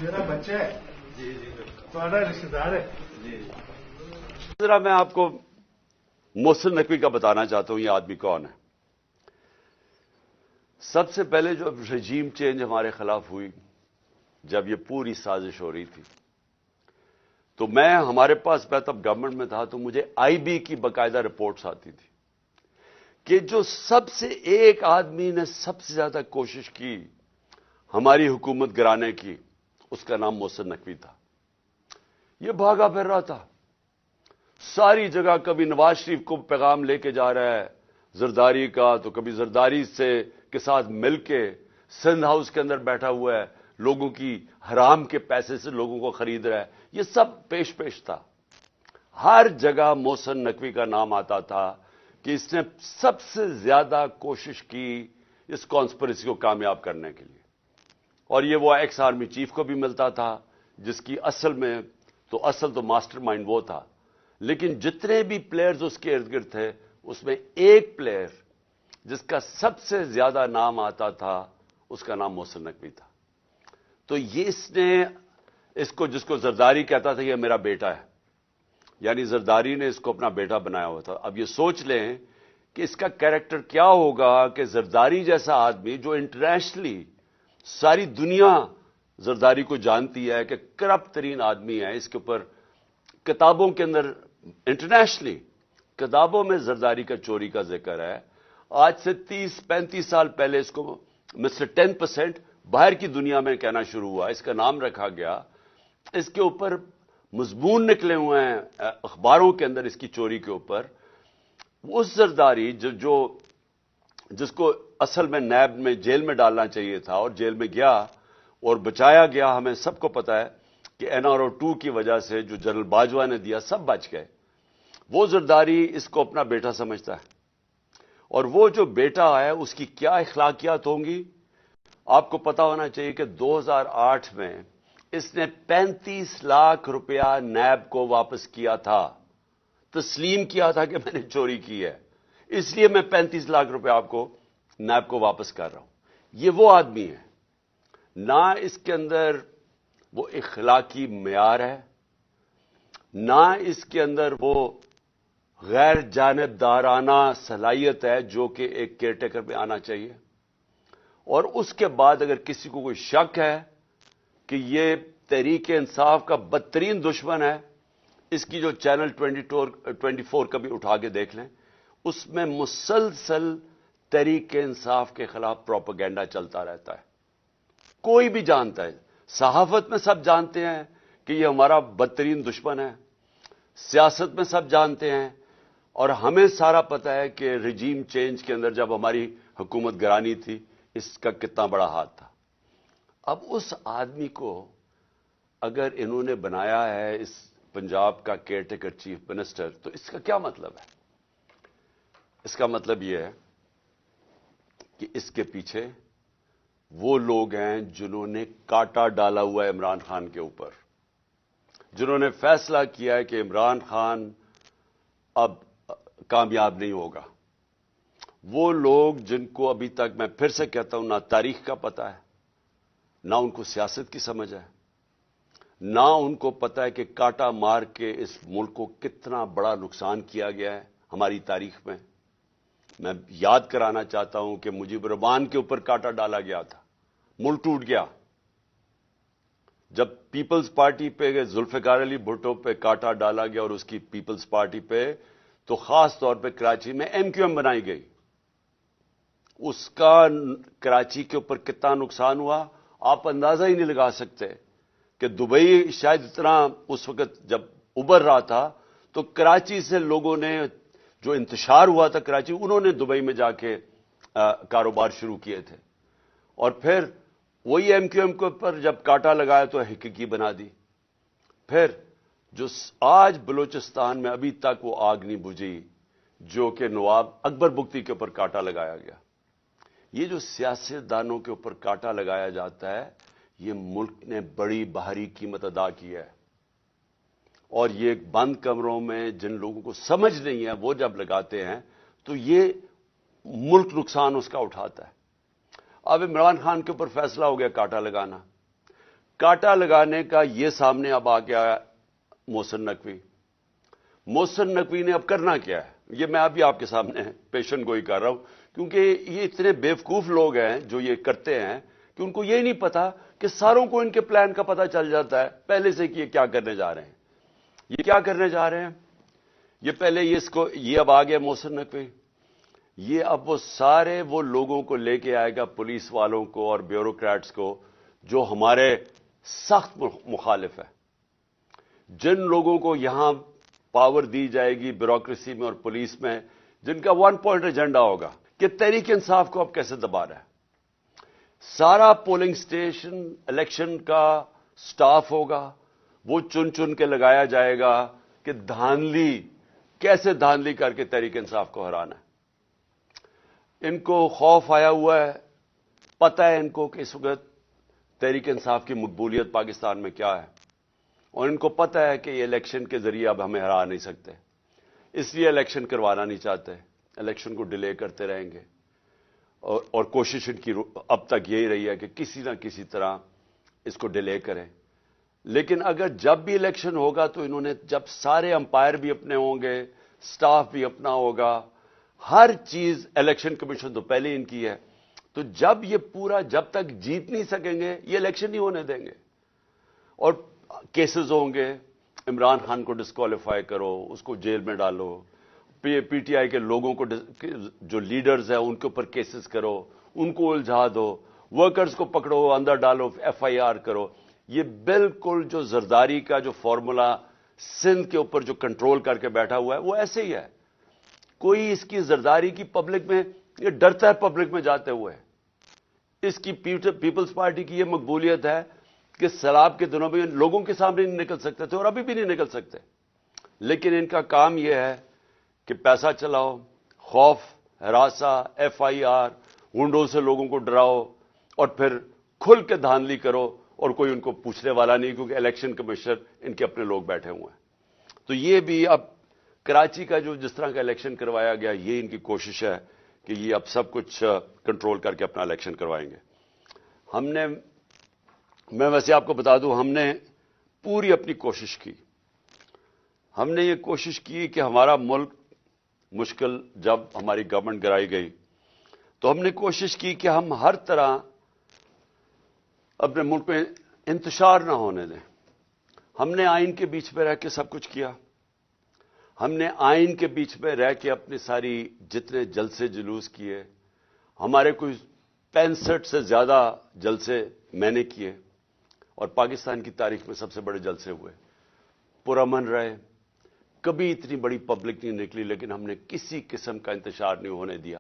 میرا بچہ ہے تمہارا رشتے دار ہے. ذرا میں آپ کو محسن نقوی کا بتانا چاہتا ہوں یہ آدمی کون ہے. سب سے پہلے جو رجیم چینج ہمارے خلاف ہوئی، جب یہ پوری سازش ہو رہی تھی، تو ہمارے پاس میں تب گورنمنٹ میں تھا، تو مجھے آئی بی کی باقاعدہ رپورٹس آتی تھی کہ جو سب سے ایک آدمی نے سب سے زیادہ کوشش کی ہماری حکومت گرانے کی، اس کا نام محسن نقوی تھا. یہ بھاگا پھر رہا تھا ساری جگہ، کبھی نواز شریف کو پیغام لے کے جا رہا ہے زرداری کا، تو کبھی زرداری کے ساتھ مل کے سندھ ہاؤس کے اندر بیٹھا ہوا ہے، لوگوں کی حرام کے پیسے سے لوگوں کو خرید رہا ہے. یہ سب پیش تھا. ہر جگہ محسن نقوی کا نام آتا تھا کہ اس نے سب سے زیادہ کوشش کی اس کانسپریسی کو کامیاب کرنے کے لیے. اور یہ وہ ایکس آرمی چیف کو بھی ملتا تھا، جس کی اصل تو ماسٹر مائنڈ وہ تھا. لیکن جتنے بھی پلیئرز اس کے ارد گرد تھے، اس میں ایک پلیئر جس کا سب سے زیادہ نام آتا تھا، اس کا نام محسن نقوی تھا. تو یہ جس کو زرداری کہتا تھا، یہ میرا بیٹا ہے، یعنی زرداری نے اس کو اپنا بیٹا بنایا ہوا تھا. اب یہ سوچ لیں کہ اس کا کیریکٹر کیا ہوگا کہ زرداری جیسا آدمی جو انٹرنیشنلی ساری دنیا زرداری کو جانتی ہے کہ کرپٹ ترین آدمی ہے، اس کے اوپر کتابوں کے اندر انٹرنیشنلی کتابوں میں زرداری کا چوری کا ذکر ہے. آج سے 30-35 سال پہلے اس کو مسٹر 10% باہر کی دنیا میں کہنا شروع ہوا، اس کا نام رکھا گیا. اس کے اوپر مضمون نکلے ہوئے ہیں اخباروں کے اندر اس کی چوری کے اوپر. اس زرداری جس کو اصل میں نیب میں جیل میں ڈالنا چاہیے تھا، اور جیل میں گیا اور بچایا گیا. ہمیں سب کو پتا ہے کہ NRO 2 کی وجہ سے جو جنرل باجوہ نے دیا، سب بچ گئے. وہ زرداری اس کو اپنا بیٹا سمجھتا ہے، اور وہ جو بیٹا ہے اس کی کیا اخلاقیات ہوں گی آپ کو پتا ہونا چاہیے کہ 2008 میں اس نے 35 لاکھ روپیہ نیب کو واپس کیا تھا. تسلیم کیا تھا کہ میں نے چوری کی ہے، اس لیے میں 35 لاکھ روپے آپ کو نیب کو واپس کر رہا ہوں. یہ وہ آدمی ہے، نہ اس کے اندر وہ اخلاقی معیار ہے، نہ اس کے اندر وہ غیر جانبدارانہ صلاحیت ہے جو کہ ایک کیئر ٹیکر میں آنا چاہیے. اور اس کے بعد اگر کسی کو کوئی شک ہے کہ یہ تحریک انصاف کا بدترین دشمن ہے، اس کی جو چینل 24 کا بھی اٹھا کے دیکھ لیں، اس میں مسلسل تحریک انصاف کے خلاف پروپیگنڈا چلتا رہتا ہے. کوئی بھی جانتا ہے، صحافت میں سب جانتے ہیں کہ یہ ہمارا بدترین دشمن ہے، سیاست میں سب جانتے ہیں، اور ہمیں سارا پتا ہے کہ رجیم چینج کے اندر جب ہماری حکومت گرانی تھی، اس کا کتنا بڑا ہاتھ تھا. اب اس آدمی کو اگر انہوں نے بنایا ہے اس پنجاب کا کیئر ٹیکر چیف منسٹر، تو اس کا کیا مطلب ہے؟ اس کا مطلب یہ ہے کہ اس کے پیچھے وہ لوگ ہیں جنہوں نے کاٹا ڈالا ہوا ہے عمران خان کے اوپر، جنہوں نے فیصلہ کیا ہے کہ عمران خان اب کامیاب نہیں ہوگا. وہ لوگ جن کو ابھی تک میں پھر سے کہتا ہوں، نہ تاریخ کا پتہ ہے، نہ ان کو سیاست کی سمجھ ہے، نہ ان کو پتا ہے کہ کاٹا مار کے اس ملک کو کتنا بڑا نقصان کیا گیا ہے ہماری تاریخ میں. میں یاد کرانا چاہتا ہوں کہ مجیب الرحمان کے اوپر کاٹا ڈالا گیا تھا، ملک ٹوٹ گیا. جب پیپلز پارٹی پہ ذوالفقار علی بھٹو پہ کاٹا ڈالا گیا اور اس کی پیپلز پارٹی پہ، تو خاص طور پہ کراچی میں MQM بنائی گئی. اس کا کراچی کے اوپر کتنا نقصان ہوا آپ اندازہ ہی نہیں لگا سکتے. کہ دبئی شاید اتنا اس وقت جب ابھر رہا تھا، تو کراچی سے لوگوں نے جو انتشار ہوا تھا کراچی، انہوں نے دبئی میں جا کے کاروبار شروع کیے تھے. اور پھر وہی MQM کے اوپر جب کاٹا لگایا تو حقیقی بنا دی. پھر جو آج بلوچستان میں ابھی تک وہ آگ نہیں بجھی جو کہ نواب اکبر بگٹی کے اوپر کاٹا لگایا گیا. یہ جو سیاستدانوں کے اوپر کاٹا لگایا جاتا ہے، یہ ملک نے بڑی بھاری قیمت ادا کی ہے. اور یہ بند کمروں میں جن لوگوں کو سمجھ نہیں ہے وہ جب لگاتے ہیں تو یہ ملک نقصان اس کا اٹھاتا ہے. اب عمران خان کے اوپر فیصلہ ہو گیا کاٹا لگانا. کاٹا لگانے کا یہ سامنے اب آ گیا محسن نقوی. محسن نقوی نے اب کرنا کیا ہے, یہ میں ابھی آپ کے سامنے پیشن گوئی کر رہا ہوں, کیونکہ یہ اتنے بیوقوف لوگ ہیں جو یہ کرتے ہیں کہ ان کو یہ نہیں پتا کہ ساروں کو ان کے پلان کا پتا چل جاتا ہے پہلے سے کہ یہ کیا کرنے جا رہے ہیں. یہ کیا کرنے جا رہے ہیں, یہ پہلے یہ اب آ گیا محسن نقوی. یہ اب وہ سارے وہ لوگوں کو لے کے آئے گا, پولیس والوں کو اور بیوروکریٹس کو, جو ہمارے سخت مخالف ہے. جن لوگوں کو یہاں پاور دی جائے گی بیوروکریسی میں اور پولیس میں, جن کا 1 پوائنٹ ایجنڈا ہوگا کہ تحریک انصاف کو اب کیسے دبا رہا ہے. سارا پولنگ سٹیشن الیکشن کا سٹاف ہوگا, وہ چن چن کے لگایا جائے گا کہ کیسے دھاندلی کر کے تحریک انصاف کو ہرانا ہے. ان کو خوف آیا ہوا ہے, پتہ ہے ان کو کہ اس وقت تحریک انصاف کی مقبولیت پاکستان میں کیا ہے, اور ان کو پتہ ہے کہ یہ الیکشن کے ذریعے اب ہمیں ہرا نہیں سکتے, اس لیے الیکشن کروانا نہیں چاہتے. الیکشن کو ڈیلے کرتے رہیں گے, اور کوشش ان کی اب تک یہی رہی ہے کہ کسی نہ کسی طرح اس کو ڈیلے کریں. لیکن اگر جب بھی الیکشن ہوگا تو انہوں نے, جب سارے امپائر بھی اپنے ہوں گے, سٹاف بھی اپنا ہوگا, ہر چیز الیکشن کمیشن تو پہلے ان کی ہے, تو جب تک جیت نہیں سکیں گے یہ الیکشن نہیں ہونے دیں گے. اور کیسز ہوں گے, عمران خان کو ڈسکوالیفائی کرو, اس کو جیل میں ڈالو, پی ٹی آئی کے لوگوں کو جو لیڈرز ہیں ان کے اوپر کیسز کرو, ان کو الجھا دو, ورکرز کو پکڑو اندر ڈالو, ایف آئی آر کرو. یہ بالکل جو زرداری کا جو فارمولا سندھ کے اوپر جو کنٹرول کر کے بیٹھا ہوا ہے وہ ایسے ہی ہے. کوئی اس کی زرداری کی پبلک میں, یہ ڈرتا ہے پبلک میں جاتے ہوئے. اس کی پیپلز پارٹی کی یہ مقبولیت ہے کہ سیلاب کے دنوں میں لوگوں کے سامنے نہیں نکل سکتے تھے اور ابھی بھی نہیں نکل سکتے. لیکن ان کا کام یہ ہے کہ پیسہ چلاؤ, خوف, ہراساں, ایف آئی آر, ونڈو سے لوگوں کو ڈراؤ, اور پھر کھل کے دھاندلی کرو, اور کوئی ان کو پوچھنے والا نہیں, کیونکہ الیکشن کمیشنر ان کے اپنے لوگ بیٹھے ہوئے ہیں. تو یہ بھی اب کراچی کا جس طرح کا الیکشن کروایا گیا, یہ ان کی کوشش ہے کہ یہ اب سب کچھ کنٹرول کر کے اپنا الیکشن کروائیں گے. میں ویسے آپ کو بتا دوں, ہم نے پوری اپنی کوشش کی. ہم نے یہ کوشش کی کہ ہمارا ملک مشکل, جب ہماری گورنمنٹ گرائی گئی تو ہم نے کوشش کی کہ ہم ہر طرح اپنے ملک میں انتشار نہ ہونے دیں. ہم نے آئین کے بیچ میں رہ کے سب کچھ کیا. ہم نے آئین کے بیچ میں رہ کے اپنے ساری جتنے جلسے جلوس کیے, ہمارے کوئی 65 سے زیادہ جلسے میں نے کیے, اور پاکستان کی تاریخ میں سب سے بڑے جلسے ہوئے. پرامن رہے, کبھی اتنی بڑی پبلک نہیں نکلی, لیکن ہم نے کسی قسم کا انتشار نہیں ہونے دیا.